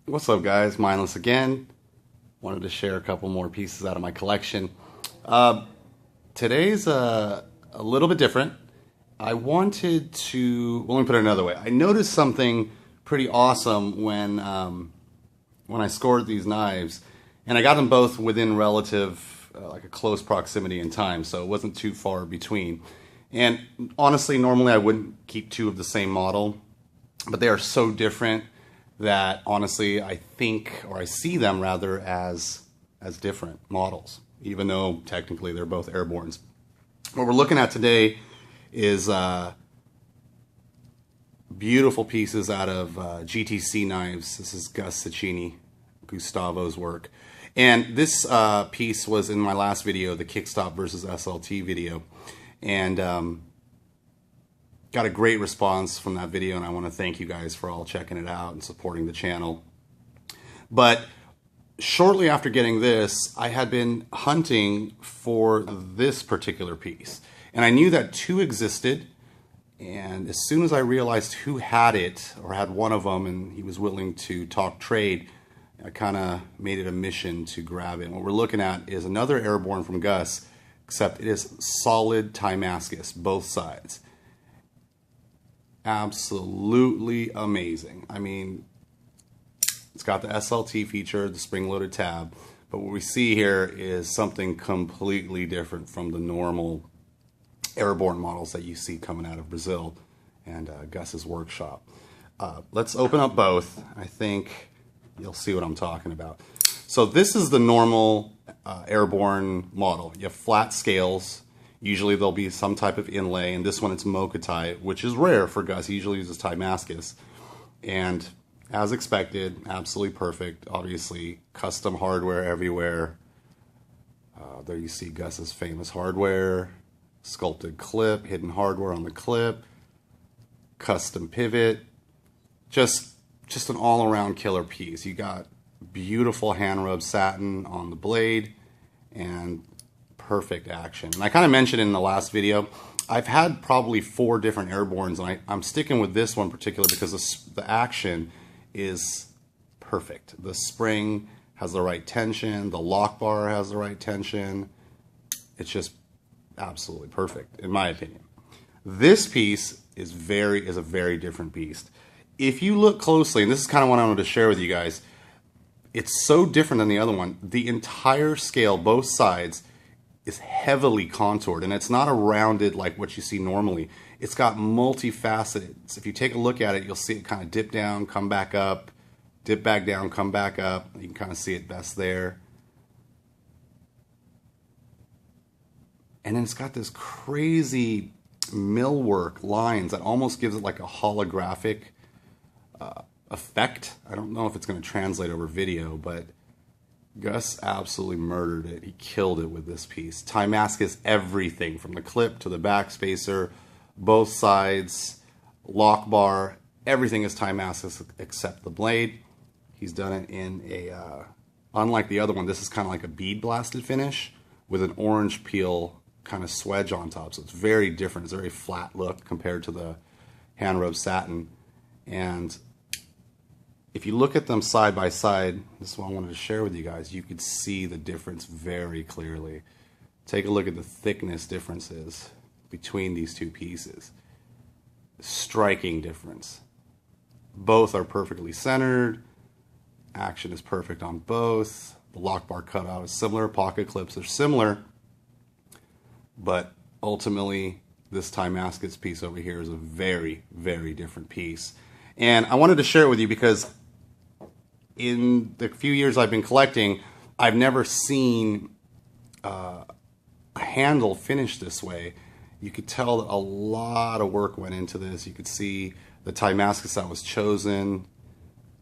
What's up, guys? Mindless again. Wanted to share a couple more pieces out of my collection. Today's a little bit different. I wanted to, well, let me put it another way. I noticed something pretty awesome when I scored these knives, and I got them both within relative, like a close proximity in time, so it wasn't too far between. And honestly, normally I wouldn't keep two of the same model, but they are so different that honestly I think, or I see them rather, as different models, even though technically they're both Airbornes. What we're looking at today is beautiful pieces out of GTC knives. This is Gus Cecchini, Gustavo's work. And this piece was in my last video, the kickstop versus SLT video. And got a great response from that video, and I want to thank you guys for all checking it out and supporting the channel. But shortly after getting this, I had been hunting for this particular piece. And I knew that two existed, and as soon as I realized who had it, or had one of them, and he was willing to talk trade, I kind of made it a mission to grab it. And what we're looking at is another Airborne from Gus, except it is solid Timascus, both sides. Absolutely amazing. I mean, it's got the SLT feature, the spring-loaded tab, but what we see here is something completely different from the normal Airborne models that you see coming out of Brazil and Gus's workshop. Let's open up both. I think you'll see what I'm talking about. So this is the normal Airborne model. You have flat scales. Usually there'll be some type of inlay, and this one it's Mochatai, which is rare for Gus. He usually uses Timascus. And as expected, absolutely perfect. Obviously, custom hardware everywhere. There you see Gus's famous hardware, sculpted clip, hidden hardware on the clip, custom pivot. Just an all-around killer piece. You got beautiful hand-rubbed satin on the blade, and perfect action. And I kind of mentioned in the last video, I've had probably 4 different Airbornes, and I'm sticking with this one particular because the action is perfect. The spring has the right tension, the lock bar has the right tension. It's just absolutely perfect, in my opinion. This piece is a very different beast. If you look closely, and this is kind of what I wanted to share with you guys, it's so different than the other one. The entire scale, both sides, is heavily contoured, and it's not a rounded like what you see normally. It's got multifaceted. So if you take a look at it, you'll see it kind of dip down, come back up, dip back down, come back up. You can kind of see it best there. And then it's got this crazy millwork lines that almost gives it like a holographic effect. I don't know if it's going to translate over video, but Gus absolutely murdered it. He killed it with this piece. Timascus everything, from the clip to the back spacer, both sides, lock bar, everything is Timascus except the blade. He's done it in a, unlike the other one, this is kind of like a bead blasted finish with an orange peel kind of swedge on top. So it's very different. It's a very flat look compared to the hand rubbed satin. And if you look at them side by side, this is what I wanted to share with you guys, you could see the difference very clearly. Take a look at the thickness differences between these two pieces. Striking difference. Both are perfectly centered. Action is perfect on both. The lock bar cutout is similar. Pocket clips are similar. But ultimately, this Timascus piece over here is a very, very different piece. And I wanted to share it with you because in the few years I've been collecting, I've never seen a handle finished this way. You could tell that a lot of work went into this. You could see the Timascus that was chosen.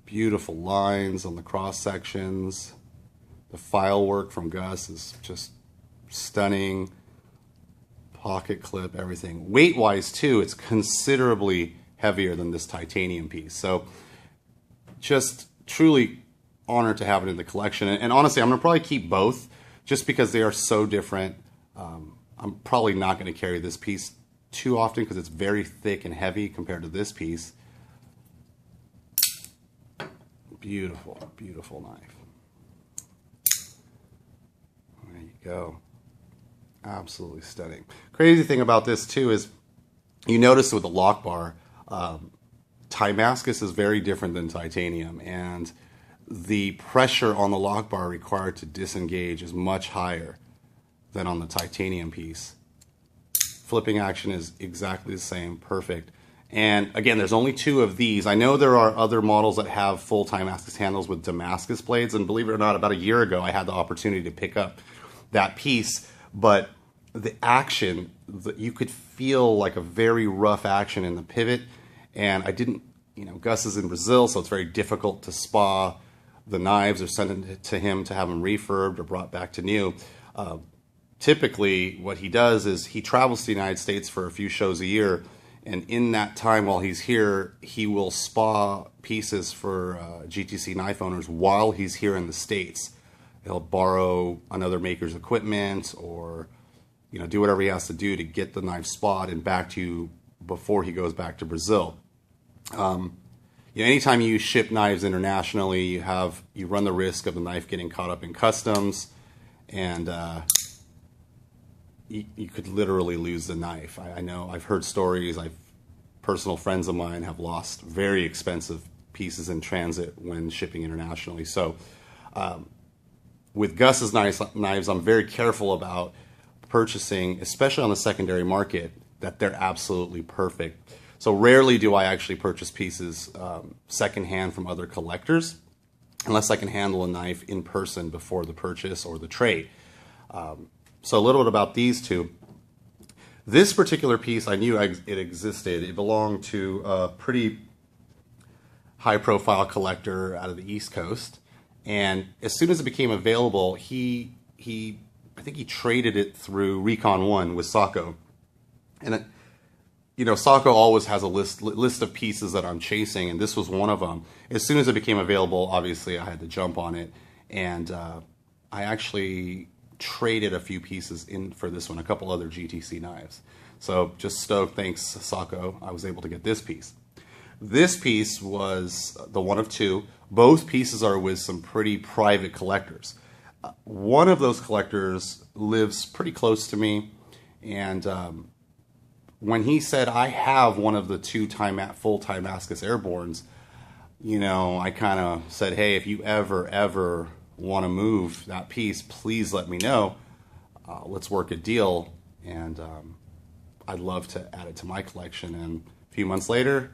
Beautiful lines on the cross sections. The file work from Gus is just stunning. Pocket clip, everything. Weight-wise too, it's considerably heavier than this titanium piece. So just truly honored to have it in the collection. And honestly, I'm going to probably keep both just because they are so different. I'm probably not going to carry this piece too often because it's very thick and heavy compared to this piece. Beautiful, beautiful knife. There you go. Absolutely stunning. Crazy thing about this too is you notice with the lock bar, Timascus is very different than titanium, and the pressure on the lock bar required to disengage is much higher than on the titanium piece. Flipping action is exactly the same, perfect. And again, there's only 2 of these. I know there are other models that have full Timascus handles with Damascus blades, and believe it or not, about a year ago I had the opportunity to pick up that piece, but the action, you could feel like a very rough action in the pivot, and I didn't, you know, Gus is in Brazil, so it's very difficult to spa the knives or send it to him to have them refurbed or brought back to new. Typically, what he does is he travels to the United States for a few shows a year, and in that time while he's here, he will spa pieces for GTC knife owners while he's here in the States. He'll borrow another maker's equipment or, you know, do whatever he has to do to get the knife spot and back to you before he goes back to Brazil. You know, anytime you ship knives internationally, you run the risk of the knife getting caught up in customs, and you could literally lose the knife. I know, I've heard stories. Personal friends of mine have lost very expensive pieces in transit when shipping internationally. So with Gus's knives, I'm very careful about purchasing, especially on the secondary market, that they're absolutely perfect. So rarely do I actually purchase pieces secondhand from other collectors, unless I can handle a knife in person before the purchase or the trade. So a little bit about these 2. This particular piece, I knew it existed. It belonged to a pretty high-profile collector out of the East Coast, and as soon as it became available, I think he traded it through Recon 1 with Sacco. And you know, Sacco always has a list of pieces that I'm chasing, and this was one of them. As soon as it became available, obviously I had to jump on it, and I actually traded a few pieces in for this one, a couple other GTC knives. So just stoked, thanks Sacco, I was able to get this piece. This piece was the one of 2. Both pieces are with some pretty private collectors. One of those collectors lives pretty close to me, and when he said, I have one of the 2 full Timascus Airbornes, you know, I kind of said, hey, if you ever want to move that piece, please let me know. Let's work a deal, and I'd love to add it to my collection. And a few months later,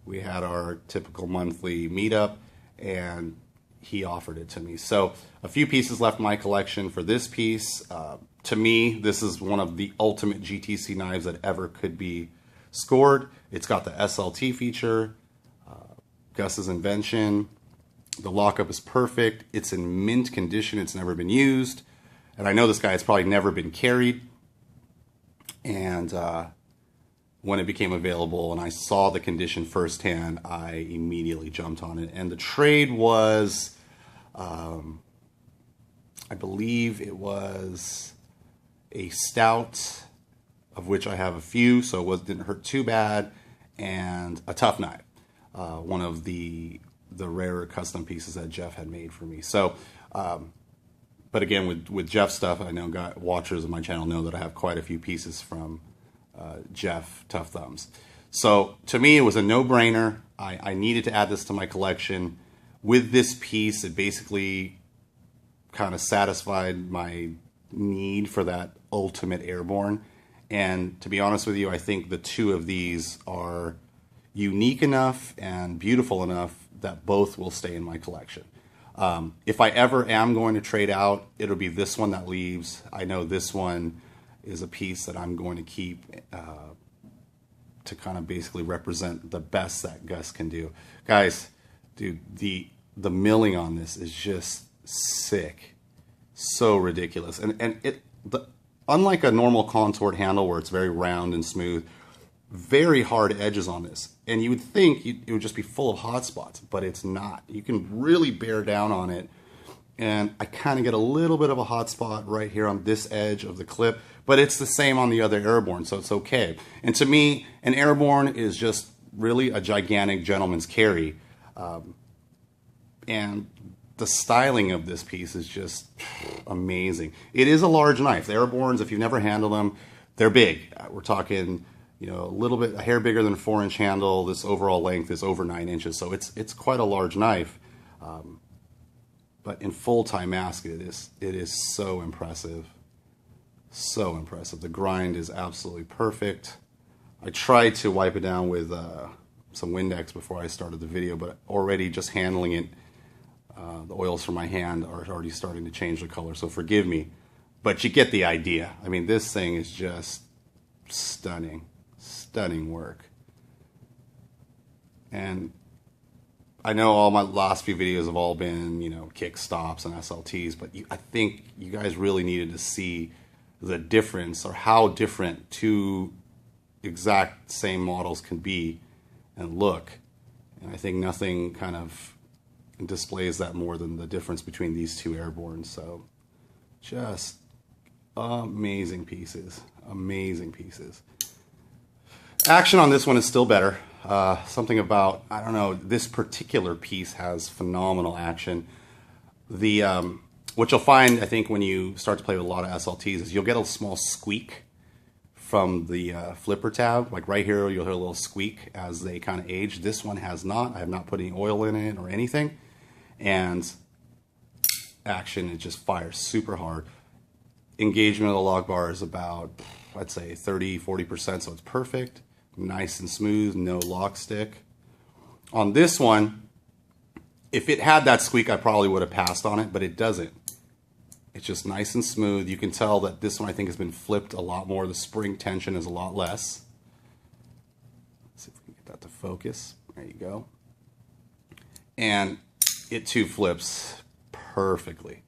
we had our typical monthly meetup, and he offered it to me. So a few pieces left in my collection for this piece. To me, this is one of the ultimate GTC knives that ever could be scored. It's got the SLT feature, Gus's invention. The lockup is perfect. It's in mint condition. It's never been used. And I know this guy has probably never been carried. And when it became available and I saw the condition firsthand, I immediately jumped on it. And the trade was, I believe it was a stout, of which I have a few, so it didn't hurt too bad, and a tough knife, one of the rarer custom pieces that Jeff had made for me. So, but again, with Jeff stuff, I know watchers of my channel know that I have quite a few pieces from Jeff Tough Thumbs. So to me, it was a no-brainer. I needed to add this to my collection. With this piece, it basically kind of satisfied my need for that ultimate Airborne. And to be honest with you, I think the 2 of these are unique enough and beautiful enough that both will stay in my collection. If I ever am going to trade out, it'll be this one that leaves. I know this one is a piece that I'm going to keep to kind of basically represent the best that Gus can do. Guys, dude, the milling on this is just sick. So ridiculous. And unlike a normal contoured handle where it's very round and smooth, very hard edges on this. And you would think it would just be full of hot spots, but it's not. You can really bear down on it. And I kind of get a little bit of a hot spot right here on this edge of the clip, but it's the same on the other Airborne, so it's okay. And to me, an Airborne is just really a gigantic gentleman's carry. And the styling of this piece is just amazing. It is a large knife. The Airbornes, if you've never handled them, they're big. We're talking, you know, a hair bigger than a 4-inch handle. This overall length is over 9 inches, so it's quite a large knife. But in full Timascus, it is so impressive. So impressive. The grind is absolutely perfect. I tried to wipe it down with some Windex before I started the video, but already just handling it, the oils from my hand are already starting to change the color, so forgive me. But you get the idea. I mean, this thing is just stunning. Stunning work. And I know all my last few videos have all been, you know, kick stops and SLTs, but I think you guys really needed to see the difference, or how different two exact same models can be and look. And I think nothing kind of displays that more than the difference between these two Airborne. So just amazing pieces. Amazing pieces. Action on this one is still better. Something about, I don't know, this particular piece has phenomenal action. What you'll find, I think, when you start to play with a lot of SLTs is you'll get a small squeak from the flipper tab. Like right here, you'll hear a little squeak as they kind of age. This one has not. I have not put any oil in it or anything. And action, it just fires super hard. Engagement of the lock bar is about, I'd say, 30–40%, so it's perfect. Nice and smooth, no lock stick. On this one, if it had that squeak, I probably would have passed on it, but it doesn't. It's just nice and smooth. You can tell that this one, I think, has been flipped a lot more. The spring tension is a lot less. Let's see if we can get that to focus. There you go. And it too flips perfectly.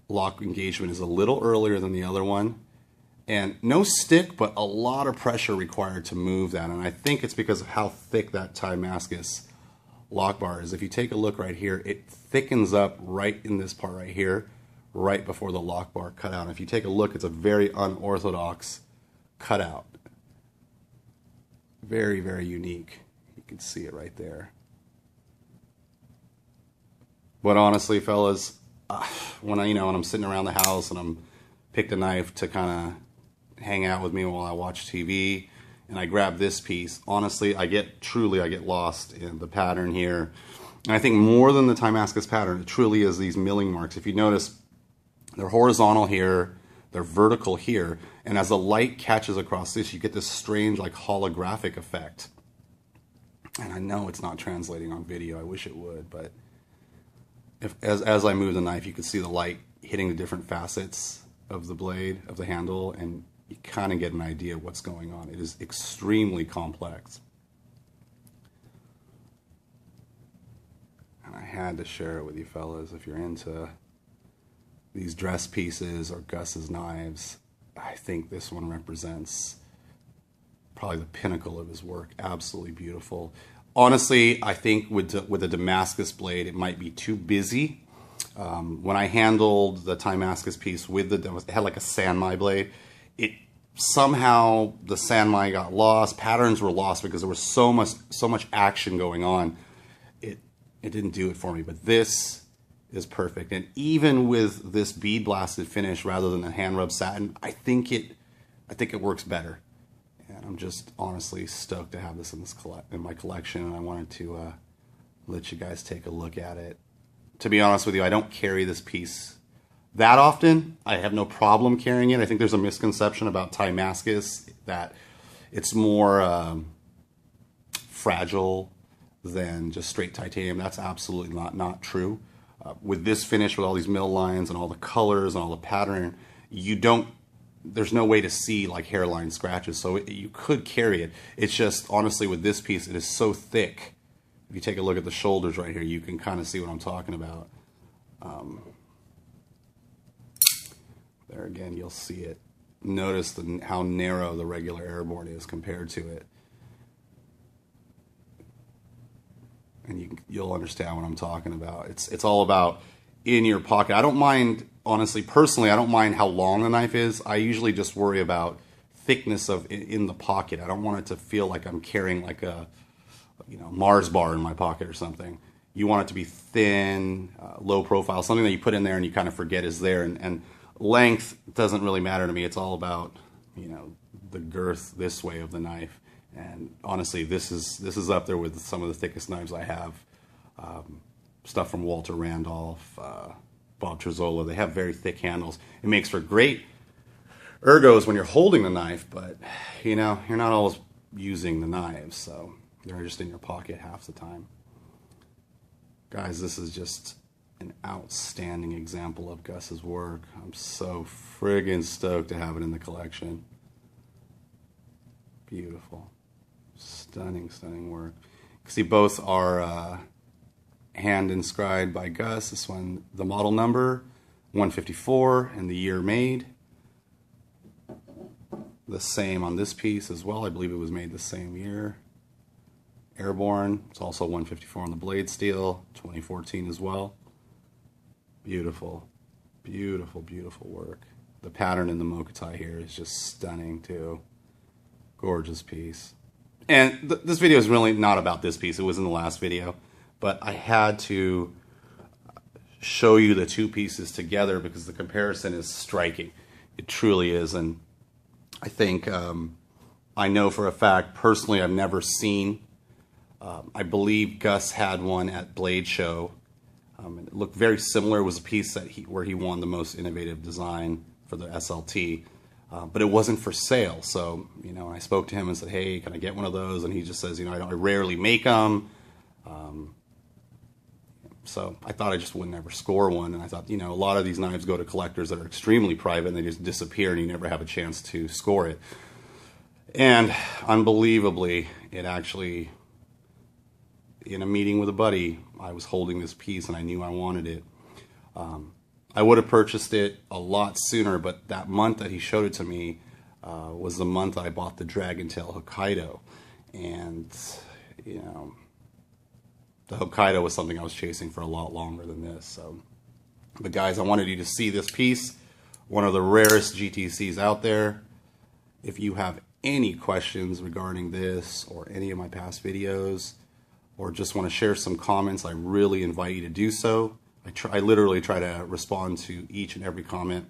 Lock engagement is a little earlier than the other one. And no stick, but a lot of pressure required to move that. And I think it's because of how thick that Timascus lock bar is. If you take a look right here, it thickens up right in this part right here, right before the lock bar cutout. And if you take a look, it's a very unorthodox cutout. Very, very unique. You can see it right there. But honestly, fellas, when I'm sitting around the house and I'm picked a knife to kind of hang out with me while I watch TV, and I grab this piece, honestly, I get lost in the pattern here. And I think more than the Timascus pattern, it truly is these milling marks. If you notice, they're horizontal here, they're vertical here, and as the light catches across this, you get this strange, like, holographic effect. And I know it's not translating on video. I wish it would, but as I move the knife, you can see the light hitting the different facets of the blade, of the handle, and you kind of get an idea of what's going on. It is extremely complex. And I had to share it with you fellas. If you're into these dress pieces or Gus's knives, I think this one represents probably the pinnacle of his work. Absolutely beautiful. Honestly, I think with the Damascus blade, it might be too busy. When I handled the Timascus piece with it had like a Sanmai blade. Somehow the Sanmai got lost. Patterns were lost because there was so much action going on. It didn't do it for me. But this is perfect. And even with this bead blasted finish rather than the hand rub satin, I think it works better. And I'm just honestly stoked to have this in my collection. And I wanted to let you guys take a look at it. To be honest with you, I don't carry this piece that often. I have no problem carrying it. I think there's a misconception about Timascus that it's more fragile than just straight titanium. That's absolutely not true. With this finish, with all these mill lines and all the colors and all the pattern, there's no way to see like hairline scratches, so you could carry it. It's just, honestly, with this piece, it is so thick. If you take a look at the shoulders right here, you can kind of see what I'm talking about. There again, you'll see it. Notice how narrow the regular Airborne is compared to it. And you'll understand what I'm talking about. It's all about in your pocket. I don't mind, honestly, personally, I don't mind how long the knife is. I usually just worry about thickness in the pocket. I don't want it to feel like I'm carrying like a Mars bar in my pocket or something. You want it to be thin, low profile, something that you put in there and you kind of forget is there. And length doesn't really matter to me. It's all about, you know, the girth this way of the knife. And honestly, this is up there with some of the thickest knives I have. Stuff from Walter Randolph, Bob Trezzola. They have very thick handles. It makes for great ergos when you're holding the knife, but you know, you're not always using the knives, so they're just in your pocket half the time. Guys, this is just an outstanding example of Gus's work. I'm so friggin' stoked to have it in the collection. Beautiful. Stunning, stunning work. You can see both are hand inscribed by Gus. This one, the model number, 154, and the year made. The same on this piece as well. I believe it was made the same year. Airborne. It's also 154 on the blade steel, 2014 as well. Beautiful, beautiful, beautiful work. The pattern in the Mokutai here is just stunning too. Gorgeous piece. And this video is really not about this piece. It was in the last video, but I had to show you the two pieces together because the comparison is striking. It truly is. And I think I know for a fact, personally, I've never seen. I believe Gus had one at Blade Show. And it looked very similar. It was a piece that where he won the most innovative design for the SLT. But it wasn't for sale. So, you know, I spoke to him and said, hey, can I get one of those? And he just says, you know, I rarely make them. So I thought I just would never score one. And I thought, you know, a lot of these knives go to collectors that are extremely private and they just disappear and you never have a chance to score it. And unbelievably, it actually, in a meeting with a buddy, I was holding this piece and I knew I wanted it. I would have purchased it a lot sooner, but that month that he showed it to me was the month I bought the Dragon Tail Hokkaido. And, you know, the Hokkaido was something I was chasing for a lot longer than this. So, but guys, I wanted you to see this piece, one of the rarest GTCs out there. If you have any questions regarding this or any of my past videos, or just want to share some comments, I really invite you to do so. I literally try to respond to each and every comment.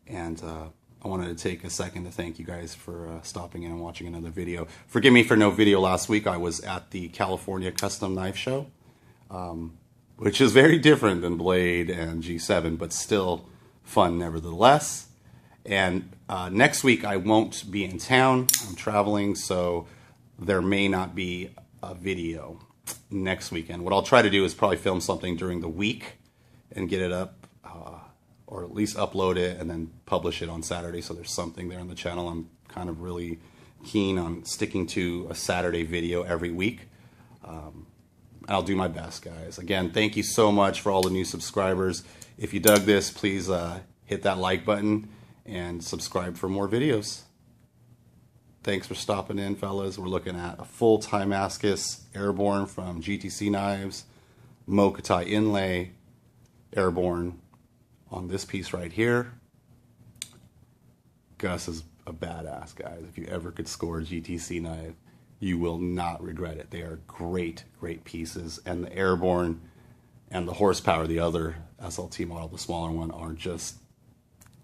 And I wanted to take a second to thank you guys for stopping in and watching another video. Forgive me for no video last week. I was at the California Custom Knife Show, which is very different than Blade and G7, but still fun nevertheless. And next week I won't be in town. I'm traveling, so there may not be a video next weekend. What I'll try to do is probably film something during the week and get it up, or at least upload it and then publish it on Saturday, so there's something there on the channel. I'm kind of really keen on sticking to a Saturday video every week. I'll do my best, guys. Again, thank you so much for all the new subscribers. If you dug this, please hit that like button and subscribe for more videos. Thanks for stopping in, fellas. We're looking at a full Timascus Airborne from GTC Knives, Mokutai inlay, Airborne on this piece right here. Gus is a badass, guys. If you ever could score a GTC knife, you will not regret it. They are great, great pieces. And the Airborne and the Horsepower, the other SLT model, the smaller one, are just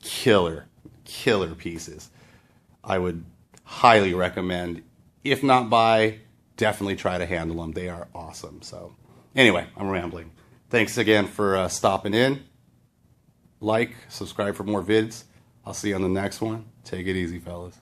killer, killer pieces. I would highly recommend, if not buy, definitely try to handle them. They are awesome. So anyway, I'm rambling. Thanks again for stopping in. Like, subscribe for more vids. I'll see you on the next one. Take it easy, fellas.